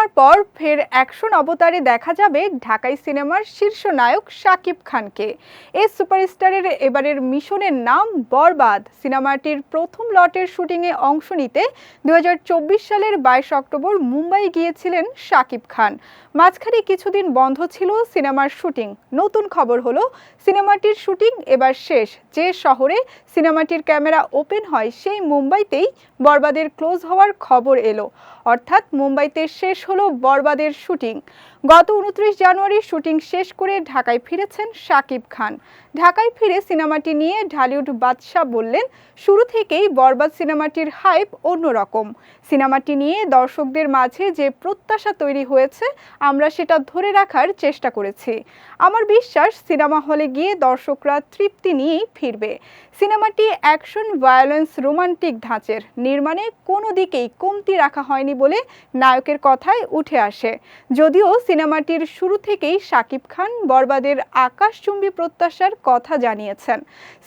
সিনেমার পর ফের অ্যাকশন অবতারে দেখা যাবে ঢাকাই সিনেমার শীর্ষ নায়ক শাকিব খানকে। এই সুপারস্টারের এবারের মিশনের নাম বরবাদ। সিনেমাটির প্রথম লটের শুটিংয়ে অংশ নিতে 2024 সালের 22 অক্টোবর মুম্বাই গিয়েছিলেন শাকিব খান। মাঝখানে কিছুদিন বন্ধ ছিল সিনেমার শুটিং। নতুন খবর হলো সিনেমাটির শুটিং এবার শেষ। যে শহরে সিনেমাটির ক্যামেরা ওপেন হয় সেই মুম্বাইতেই বরবাদের ক্লোজ হওয়ার খবর এলো। অর্থাৎ মুম্বাইতে শেষ হলো বরবাদের শুটিং। গত 29 জানুয়ারি শুটিং শেষ করে ঢাকায় ফিরেছেন শাকিব খান। ঢাকায় ফিরে সিনেমাটি নিয়ে ঢালিউড বাদশা বললেন, শুরু থেকেই বরবাদ সিনেমাটির হাইপ অন্যরকম। সিনেমাটি নিয়ে দর্শকদের মাঝে যে প্রত্যাশা তৈরি হয়েছে আমরা সেটা ধরে রাখার চেষ্টা করেছি। আমার বিশ্বাস সিনেমা হলে গিয়ে দর্শকরা তৃপ্তি নিয়েই ফিরবে। সিনেমাটি অ্যাকশন, ভায়োলেন্স, রোমান্টিক ধাঁচের। নির্মাণে কোনো দিকেই কমতি রাখা হয়নি বলে নায়কের কথায় উঠে আসে। যদিও সিনেমাটির শুরু থেকেই শাকিব খান বরবাদের আকাশচুম্বী প্রত্যাশার কথা জানিয়েছেন।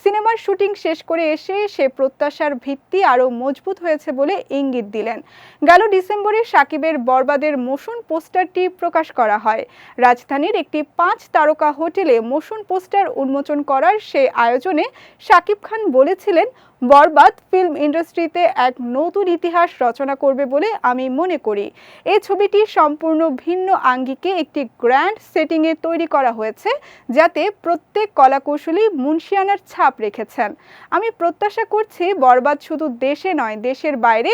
সিনেমার শুটিং শেষ করে এসে সে প্রত্যাশার ভিত্তি আরও মজবুত হয়েছে বলে ইঙ্গিত দিলেন। গেল ডিসেম্বরে শাকিবের বরবাদের মোশন পোস্টারটি প্রকাশ করা হয়। রাজধানীর একটি 5 তারকা হোটেলে মোশন পোস্টার উন্মোচন করার সেই আয়োজনে শাকিব খান বলেছিলেন, বরবাদ ফিল্ম ইন্ডাস্ট্রিতে এক নতুন ইতিহাস রচনা করবে বলে আমি মনে করি। এই ছবিটি সম্পূর্ণ ভিন্ন আঙ্গিকে একটি গ্র্যান্ড সেটিংয়ে তৈরি করা হয়েছে, যাতে প্রত্যেক কলাকৌশলী মুন্সিয়ানার ছাপ রেখেছেন। আমি প্রত্যাশা করছি বরবাদ শুধু দেশে নয়, দেশের বাইরে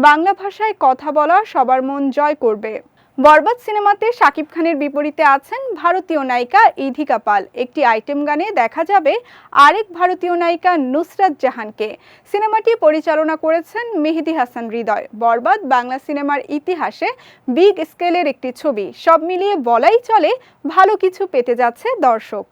বাংলা ভাষায় কথা বলা সবার মন জয় করবে। বরবাদ সিনেমাতে শাকিব খানের বিপরীতে আছেন ভারতীয় নায়িকা ইধিকা পাল। একটি আইটেম গানে দেখা যাবে আরেক ভারতীয় নায়িকা নুসরাত জাহানকে। সিনেমাটি পরিচালনা করেছেন মেহেদী হাসান হৃদয়। বরবাদ বাংলা সিনেমার ইতিহাসে বিগ স্কেলের একটি ছবি। সব মিলিয়ে বলাই চলে ভালো কিছু পেতে যাচ্ছে দর্শক।